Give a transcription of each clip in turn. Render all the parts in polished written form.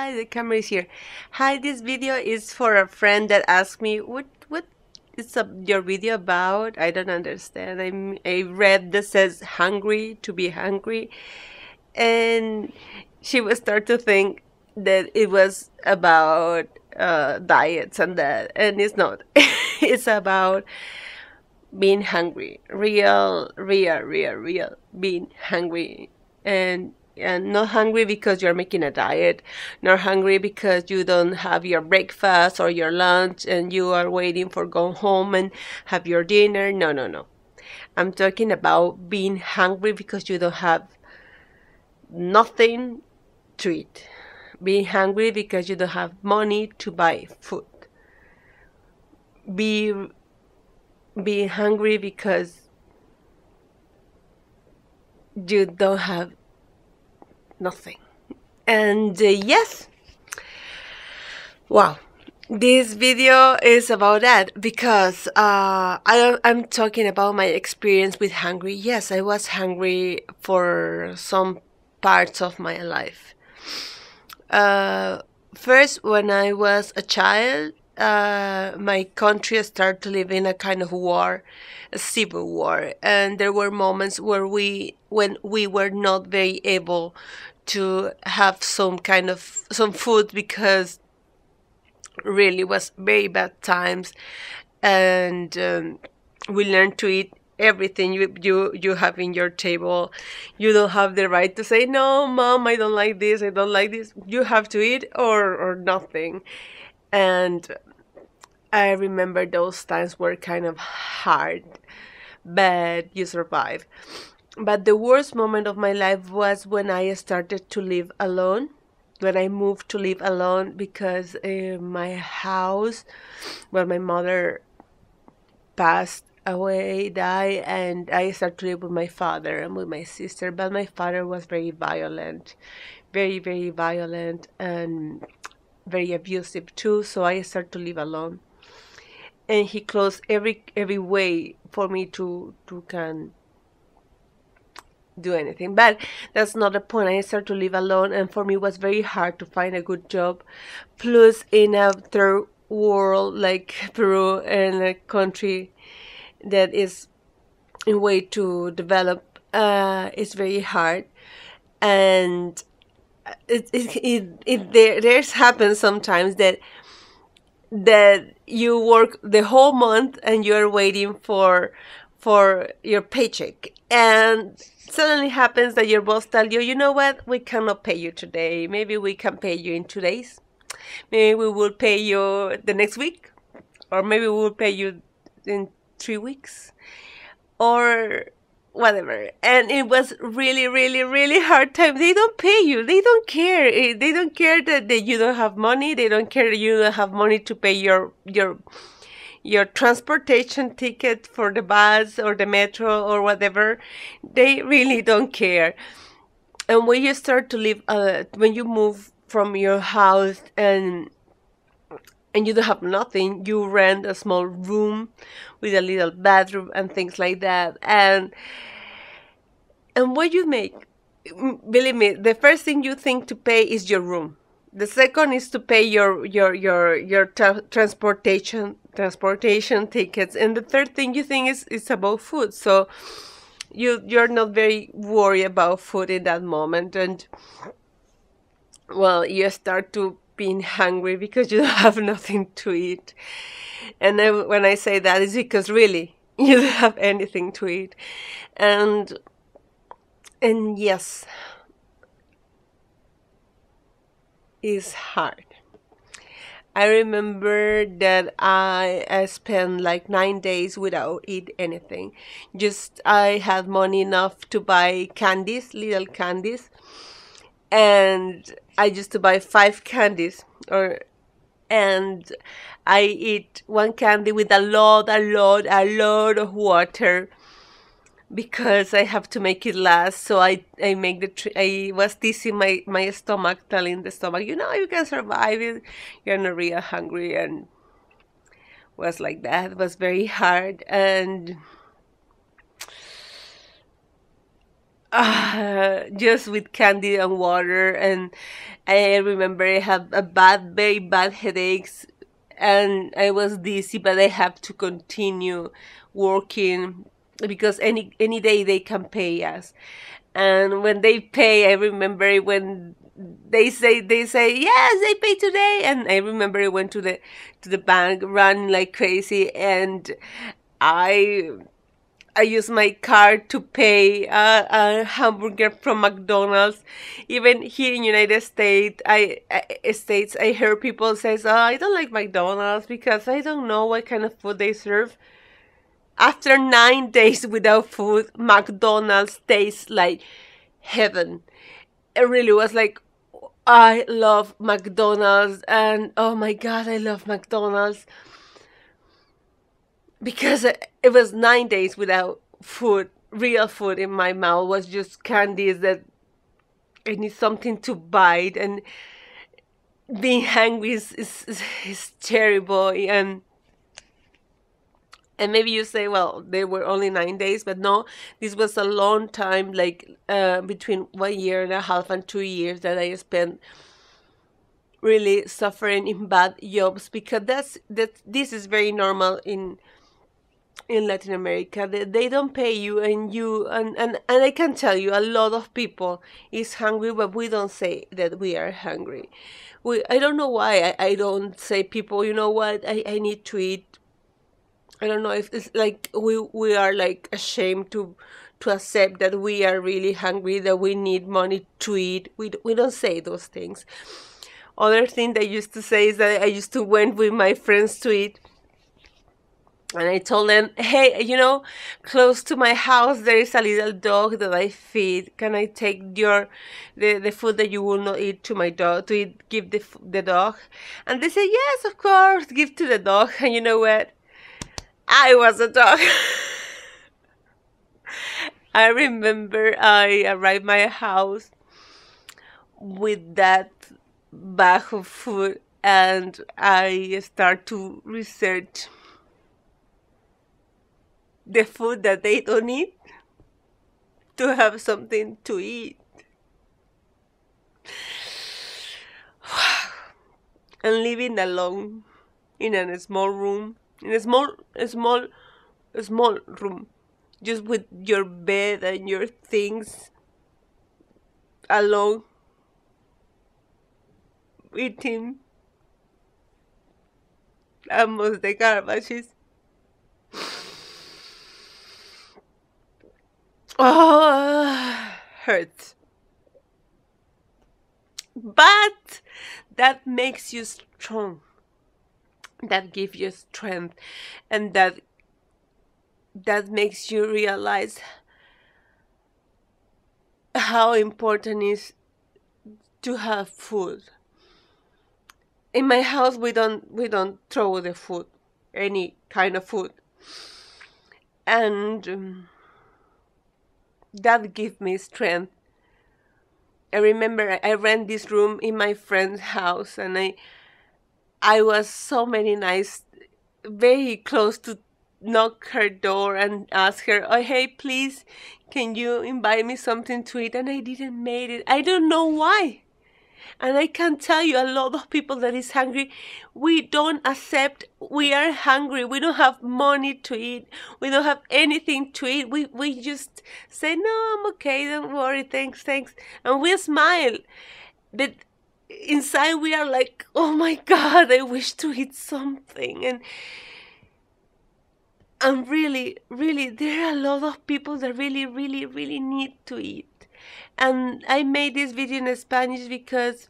Hi, the camera is here. Hi, this video is for a friend that asked me, what is your video about? I don't understand. I read that says hungry, to be hungry, and she would start to think that it was about diets and that, and it's not. It's about being hungry, real being hungry, and not hungry because you're making a diet, not hungry because you don't have your breakfast or your lunch and you are waiting for going home and have your dinner. No, no, no. I'm talking about being hungry because you don't have nothing to eat. Being hungry because you don't have money to buy food. Be being hungry because you don't have nothing. And yes, wow, this video is about that because I'm talking about my experience with hungry. Yes, I was hungry for some parts of my life. First, when I was a child, my country started to live in a kind of war, a civil war, and there were moments when we were not very able to have some food because really was very bad times, and we learned to eat everything you have in your table. You don't have the right to say, no, mom, I don't like this, I don't like this. You have to eat or nothing. And I remember those times were kind of hard, but you survive. But the worst moment of my life was when I started to live alone, when I moved to live alone because my house, well, my mother passed away, died, and I started to live with my father and with my sister. But my father was very violent, very violent, and very abusive too. So I started to live alone, and he closed every way for me to can do anything. But that's not the point. I started to live alone, and for me it was very hard to find a good job. Plus, in a third world like Peru, and a country that is in way to develop, it's very hard. And there's happens sometimes that you work the whole month and you're waiting for your paycheck, and suddenly happens that your boss tell you, you know what, we cannot pay you today, maybe we can pay you in 2 days, maybe we will pay you the next week, or maybe we will pay you in 3 weeks, or whatever. And it was really hard time. They don't pay you, they don't care. They don't care that you don't have money, they don't care that you don't have money to pay your transportation ticket for the bus or the metro or whatever. They really don't care. And when you start to live, when you move from your house and you don't have nothing, you rent a small room with a little bathroom and things like that. And what you make, believe me, the first thing you think to pay is your room. The second is to pay your transportation tickets, and the third thing you think is about food. So you're not very worried about food in that moment, and well, you start to being hungry because you don't have nothing to eat. And then when I say that, it's because really you don't have anything to eat, and yes, it's hard. I remember that I spent like 9 days without eat anything. Just I had money enough to buy candies, little candies, and I used to buy 5 candies, or and I eat one candy with a lot of water because I have to make it last. So I make I was teasing my stomach, telling the stomach, you know, you can survive it. You're not real hungry, and was like that. It was very hard, and just with candy and water. And I remember I had a bad, very bad headaches, and I was dizzy, but I have to continue working because any day they can pay us. And when they pay, I remember when they say yes, they pay today. And I remember I went to the bank running like crazy, and I I use my card to pay a hamburger from McDonald's. Even here in United States, I hear people says, "Oh, I don't like McDonald's because I don't know what kind of food they serve." After 9 days without food, McDonald's tastes like heaven. It really was like, I love McDonald's, and oh my God, I love McDonald's because it was 9 days without food, real food in my mouth. Was just candies that I need something to bite, and being hungry is terrible. And maybe you say, well, they were only 9 days, but no, this was a long time, like between 1 year and a half and 2 years that I spent really suffering in bad jobs, because this is very normal in Latin America. They don't pay you, and I can tell you a lot of people is hungry, but we don't say that we are hungry. I don't know why I don't say, people, you know what, I need to eat. I don't know if it's like we are like ashamed to accept that we are really hungry, that we need money to eat. We don't say those things. Other thing that I used to say is that I used to went with my friends to eat, and I told them, hey, close to my house there is a little dog that I feed. Can I take the food that you will not eat to my dog, to eat, give the dog? And they said, yes, of course, give to the dog. And you know what? I was a dog. I remember I arrived my house with that bag of food, and I start to research the food that they don't eat to have something to eat. And living alone in a small room, in a small room, just with your bed and your things, alone, eating almost the garbages. Oh, hurts. But that makes you strong. That gives you strength, and that makes you realize how important it is to have food. In my house, we don't throw the food, any kind of food, and that gives me strength. I remember I rent this room in my friend's house, and I was so many nights very close to knock her door and ask her, oh, hey, please, can you invite me something to eat? And I didn't make it. I don't know why. And I can tell you, a lot of people that is hungry, we don't accept we are hungry. We don't have money to eat. We don't have anything to eat. We just say, no, I'm okay, don't worry, thanks. And we smile. But inside we are like, oh my God, I wish to eat something. And really, really, there are a lot of people that really, really, really need to eat. And I made this video in Spanish because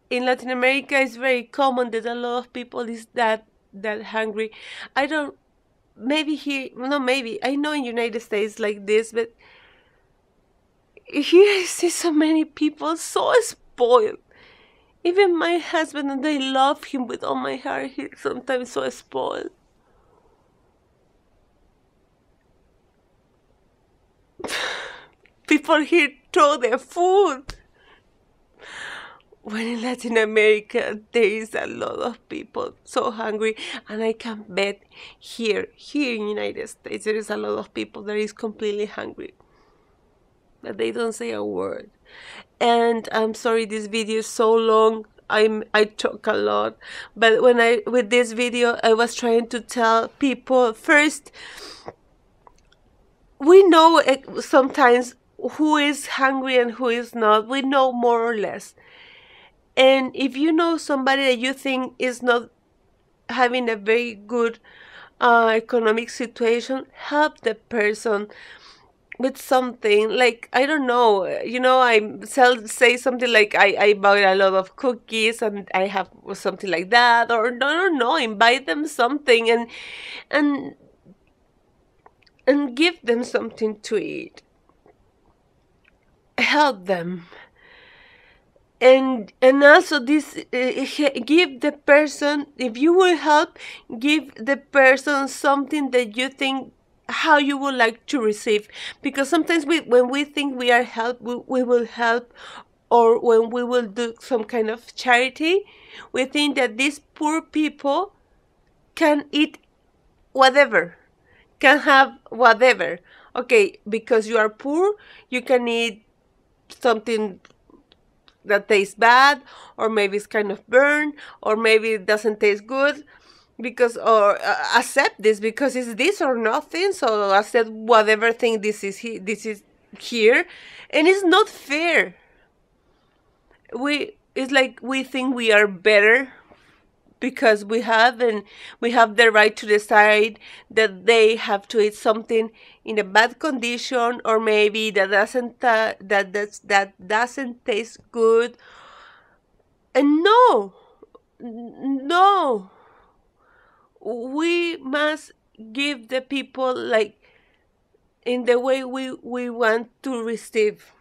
in Latin America it's very common that a lot of people is that hungry. I don't, maybe here, no, maybe, I know in United States like this, but here I see so many people so spoiled. Even my husband, and I love him with all my heart, he's sometimes so spoiled. People here throw their food. When in Latin America there is a lot of people so hungry, and I can bet here in United States there is a lot of people that is completely hungry. but they don't say a word. And I'm sorry this video is so long. I talk a lot, but with this video I was trying to tell people, first, we know sometimes who is hungry and who is not. We know more or less. And if you know somebody that you think is not having a very good economic situation, help the person with something. Like, I don't know, say something like, I bought a lot of cookies and I have something like that, or no, invite them something, and and give them something to eat. Help them. And also this, give the person, if you will help, give the person something that you think how you would like to receive. Because sometimes when we think we are help, we will help, or when we will do some kind of charity, we think that these poor people can eat whatever, can have whatever. Okay, because you are poor, you can eat something that tastes bad, or maybe it's kind of burnt, or maybe it doesn't taste good, because, or accept this because it's this or nothing. So accept whatever thing this is here, and it's not fair. It's like we think we are better because we have the right to decide that they have to eat something in a bad condition, or maybe that doesn't taste good. And no, we must give the people, like, in the way we want to receive.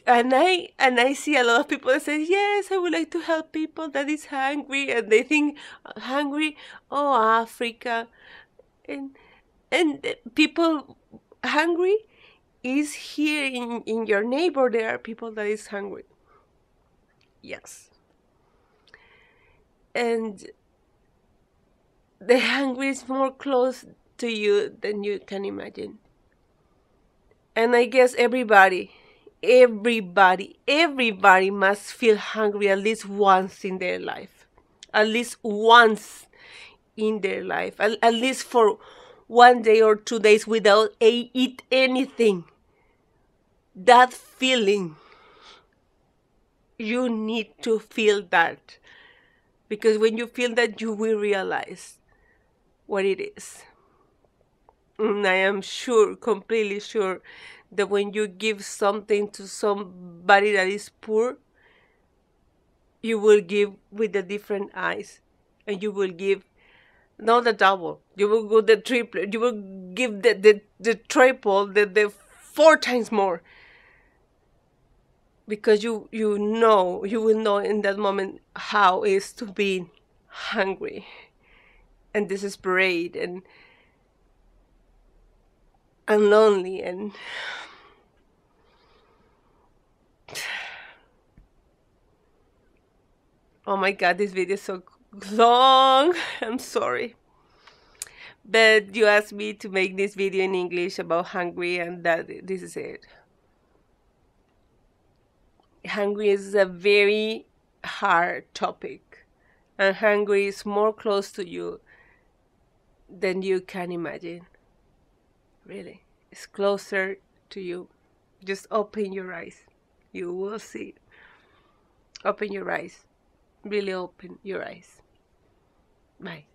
And I see a lot of people that say, yes, I would like to help people that is hungry, and they think, hungry, oh, Africa, and people hungry is here in your neighbor. There are people that is hungry. Yes. And the hungry is more close to you than you can imagine. And I guess everybody must feel hungry at least once in their life. At least once in their life. At least for 1 day or 2 days without eat anything. That feeling, you need to feel that. Because when you feel that, you will realize what it is. And I am sure, completely sure, that when you give something to somebody that is poor, you will give with the different eyes. And you will give not the double, you will go the triple, you will give the triple, the 4 times more. Because you will know in that moment how it is to be hungry and desperate and lonely and oh my god, this video is so long. I'm sorry. But you asked me to make this video in English about hungry, and this is it. Hungry is a very hard topic, and hungry is more close to you than you can imagine. Really, it's closer to you. Just open your eyes. You will see. Open your eyes. Really open your eyes. Bye.